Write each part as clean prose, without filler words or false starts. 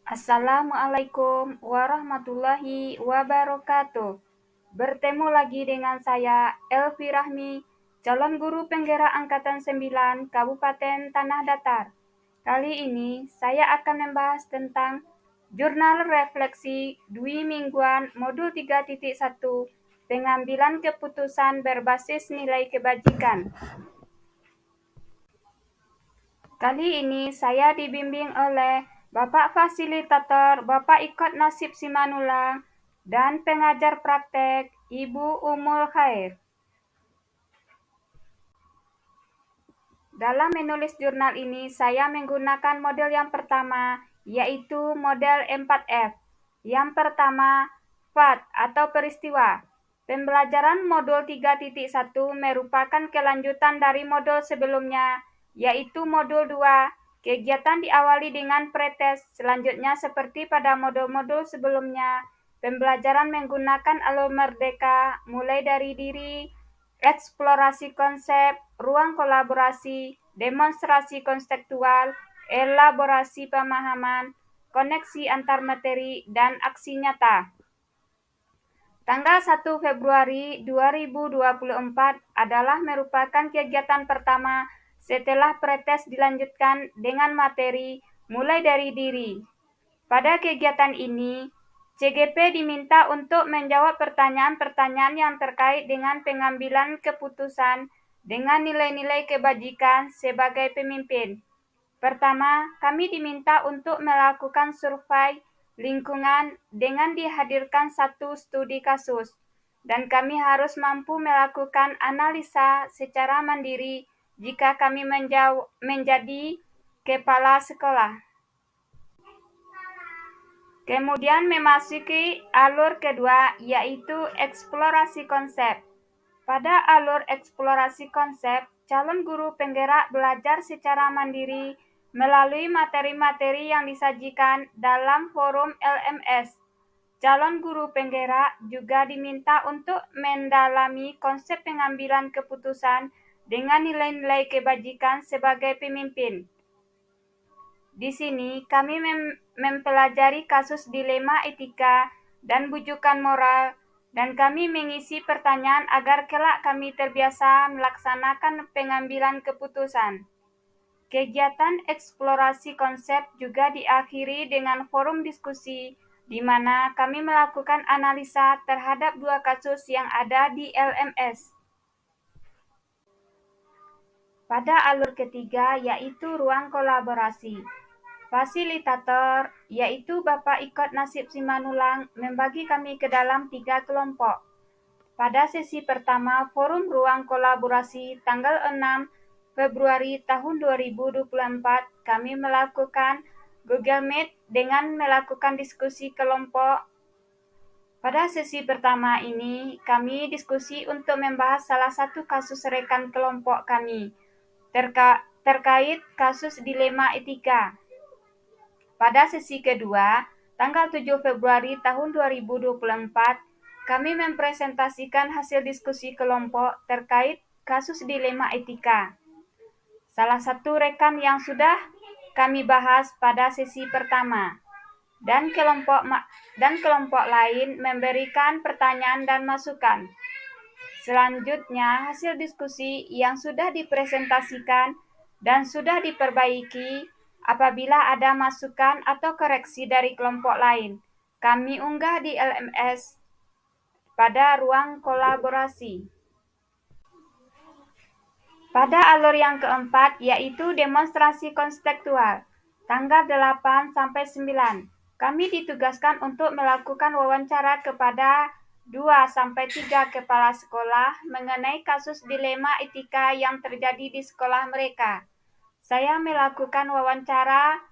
Assalamualaikum warahmatullahi wabarakatuh. Bertemu lagi dengan saya, Elvi Rahmi, calon guru penggerak Angkatan 9 Kabupaten Tanah Datar. Kali ini saya akan membahas tentang Jurnal Refleksi Dwi Mingguan Modul 3.1 Pengambilan Keputusan Berbasis Nilai Kebajikan. Kali ini saya dibimbing oleh Bapak Fasilitator, Bapak Ikot Nasib Simanullang, dan pengajar praktek Ibu Umul Khair. Dalam menulis jurnal ini, saya menggunakan model yang pertama, yaitu model 4F. Yang pertama, fact atau peristiwa. Pembelajaran modul 3.1 merupakan kelanjutan dari modul sebelumnya, yaitu modul 2. Kegiatan diawali dengan pretest. Selanjutnya, seperti pada modul-modul sebelumnya, pembelajaran menggunakan alur merdeka, mulai dari diri, eksplorasi konsep, ruang kolaborasi, demonstrasi konseptual, elaborasi pemahaman, koneksi antar materi, dan aksi nyata. Tanggal 1 Februari 2024 adalah merupakan kegiatan pertama setelah pretest dilanjutkan dengan materi mulai dari diri. Pada kegiatan ini, CGP diminta untuk menjawab pertanyaan-pertanyaan yang terkait dengan pengambilan keputusan dengan nilai-nilai kebajikan sebagai pemimpin. Pertama, kami diminta untuk melakukan survei lingkungan dengan dihadirkan satu studi kasus, dan kami harus mampu melakukan analisa secara mandiri jika kami menjadi kepala sekolah. Kemudian memasuki alur kedua, yaitu eksplorasi konsep. Pada alur eksplorasi konsep, calon guru penggerak belajar secara mandiri melalui materi-materi yang disajikan dalam forum LMS. Calon guru penggerak juga diminta untuk mendalami konsep pengambilan keputusan dengan nilai-nilai kebajikan sebagai pemimpin. Di sini kami mempelajari kasus dilema etika dan bujukan moral, dan kami mengisi pertanyaan agar kelak kami terbiasa melaksanakan pengambilan keputusan. Kegiatan eksplorasi konsep juga diakhiri dengan forum diskusi, di mana kami melakukan analisa terhadap dua kasus yang ada di LMS. Pada alur ketiga, yaitu ruang kolaborasi. Fasilitator, yaitu Bapak Ikot Nasib Simanullang, membagi kami ke dalam 3 kelompok. Pada sesi pertama, forum ruang kolaborasi tanggal 6 Februari tahun 2024, kami melakukan Google Meet dengan melakukan diskusi kelompok. Pada sesi pertama ini, kami diskusi untuk membahas salah satu kasus rekan kelompok kami terkait kasus dilema etika. Pada sesi kedua, tanggal 7 Februari tahun 2024, kami mempresentasikan hasil diskusi kelompok terkait kasus dilema etika. Salah satu rekan yang sudah kami bahas pada sesi pertama, dan kelompok lain memberikan pertanyaan dan masukan. Selanjutnya, hasil diskusi yang sudah dipresentasikan dan sudah diperbaiki, apabila ada masukan atau koreksi dari kelompok lain, kami unggah di LMS pada ruang kolaborasi. Pada alur yang keempat, yaitu demonstrasi konseptual, tanggal 8 sampai 9, kami ditugaskan untuk melakukan wawancara kepada 2 sampai 3 kepala sekolah mengenai kasus dilema etika yang terjadi di sekolah mereka. Saya melakukan wawancara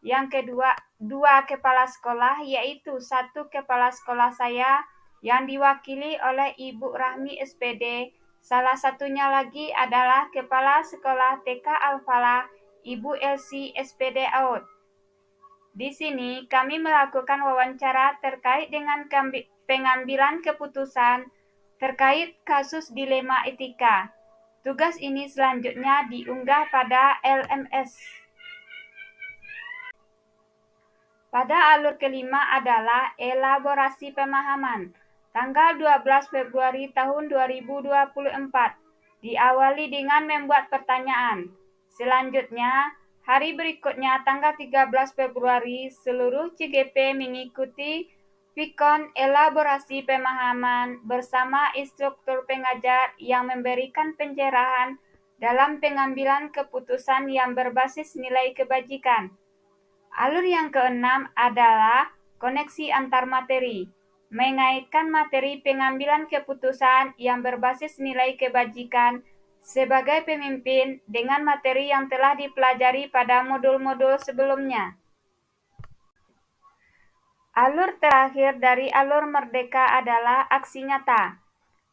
yang kedua 2 kepala sekolah, yaitu 1 kepala sekolah saya yang diwakili oleh Ibu Rahmi SPD. Salah satunya lagi adalah Kepala Sekolah TK Al-Falah, Ibu Elsi SPD Aud. Di sini kami melakukan wawancara terkait dengan pengambilan keputusan terkait kasus dilema etika. Tugas ini selanjutnya diunggah pada LMS. Pada alur kelima adalah elaborasi pemahaman. Tanggal 12 Februari tahun 2024 diawali dengan membuat pertanyaan. Selanjutnya, hari berikutnya tanggal 13 Februari seluruh CGP mengikuti Vikon elaborasi pemahaman bersama instruktur pengajar yang memberikan pencerahan dalam pengambilan keputusan yang berbasis nilai kebajikan. Alur yang keenam adalah koneksi antar materi, mengaitkan materi pengambilan keputusan yang berbasis nilai kebajikan sebagai pemimpin dengan materi yang telah dipelajari pada modul-modul sebelumnya. Alur terakhir dari alur merdeka adalah aksi nyata.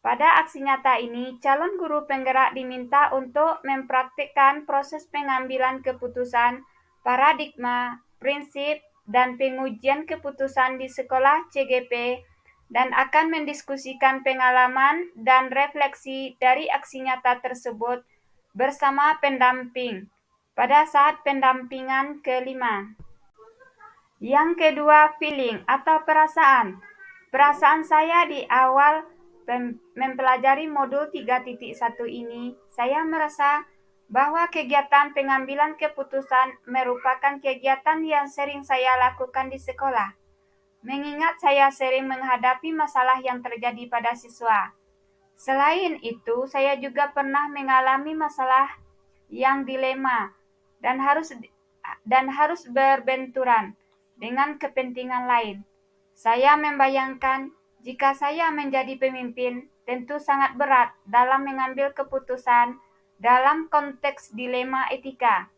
Pada aksi nyata ini, calon guru penggerak diminta untuk mempraktikkan proses pengambilan keputusan, paradigma, prinsip, dan pengujian keputusan di sekolah CGP dan akan mendiskusikan pengalaman dan refleksi dari aksi nyata tersebut bersama pendamping pada saat pendampingan kelima. Yang kedua, feeling atau perasaan. Perasaan saya di awal mempelajari modul 3.1 ini, saya merasa bahwa kegiatan pengambilan keputusan merupakan kegiatan yang sering saya lakukan di sekolah, mengingat saya sering menghadapi masalah yang terjadi pada siswa. Selain itu, saya juga pernah mengalami masalah yang dilema dan harus berbenturan dengan kepentingan lain. Saya membayangkan jika saya menjadi pemimpin, tentu sangat berat dalam mengambil keputusan dalam konteks dilema etika.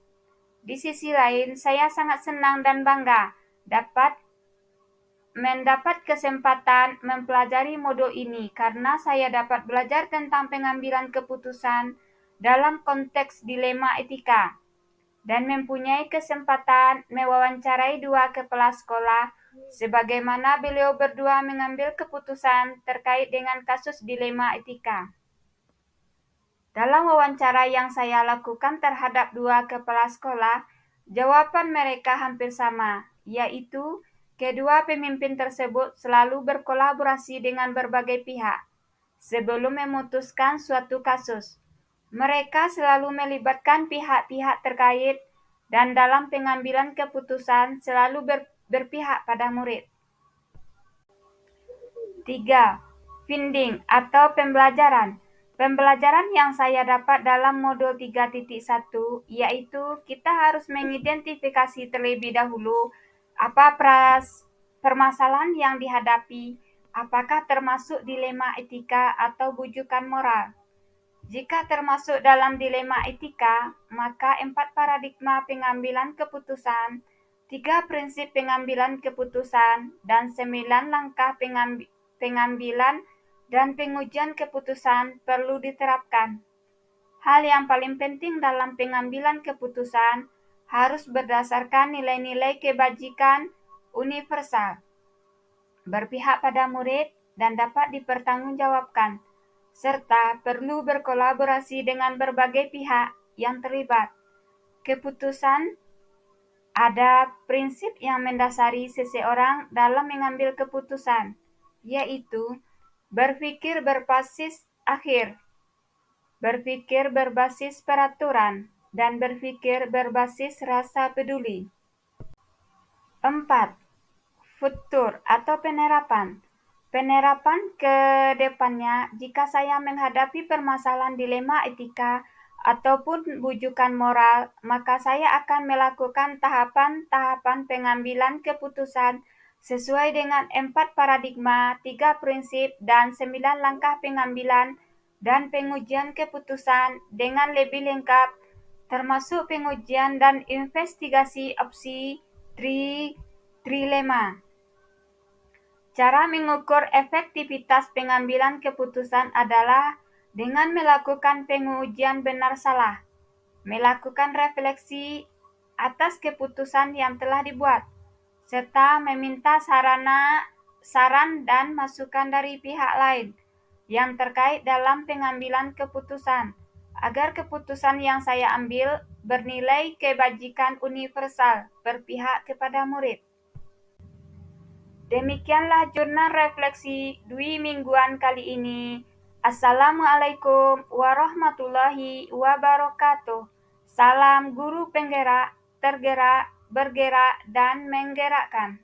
Di sisi lain, saya sangat senang dan bangga dapat mendapat kesempatan mempelajari modul ini karena saya dapat belajar tentang pengambilan keputusan dalam konteks dilema etika dan mempunyai kesempatan mewawancarai dua kepala sekolah sebagaimana beliau berdua mengambil keputusan terkait dengan kasus dilema etika. Dalam wawancara yang saya lakukan terhadap dua kepala sekolah, jawaban mereka hampir sama, yaitu kedua pemimpin tersebut selalu berkolaborasi dengan berbagai pihak sebelum memutuskan suatu kasus. Mereka selalu melibatkan pihak-pihak terkait dan dalam pengambilan keputusan selalu berpihak pada murid. 3. Finding atau pembelajaran. Pembelajaran yang saya dapat dalam modul 3.1 yaitu kita harus mengidentifikasi terlebih dahulu apa permasalahan yang dihadapi, apakah termasuk dilema etika atau bujukan moral. Jika termasuk dalam dilema etika, maka 4 paradigma pengambilan keputusan, 3 prinsip pengambilan keputusan, dan 9 langkah pengambilan dan pengujian keputusan perlu diterapkan. Hal yang paling penting dalam pengambilan keputusan harus berdasarkan nilai-nilai kebajikan universal, berpihak pada murid, dan dapat dipertanggungjawabkan, serta perlu berkolaborasi dengan berbagai pihak yang terlibat. Keputusan ada prinsip yang mendasari seseorang dalam mengambil keputusan, yaitu berpikir berbasis akhir, berpikir berbasis peraturan, dan berpikir berbasis rasa peduli. 4. Futur atau penerapan. Penerapan ke depannya, jika saya menghadapi permasalahan dilema etika ataupun bujukan moral, maka saya akan melakukan tahapan-tahapan pengambilan keputusan sesuai dengan 4 paradigma, 3 prinsip, dan 9 langkah pengambilan dan pengujian keputusan dengan lebih lengkap, termasuk pengujian dan investigasi opsi trilema. Cara mengukur efektivitas pengambilan keputusan adalah dengan melakukan pengujian benar salah, melakukan refleksi atas keputusan yang telah dibuat, serta meminta saran dan masukan dari pihak lain yang terkait dalam pengambilan keputusan, agar keputusan yang saya ambil bernilai kebajikan universal berpihak kepada murid. Demikianlah jurnal refleksi Dwi Mingguan kali ini. Assalamualaikum warahmatullahi wabarakatuh. Salam guru penggerak, tergerak, bergerak, dan menggerakkan.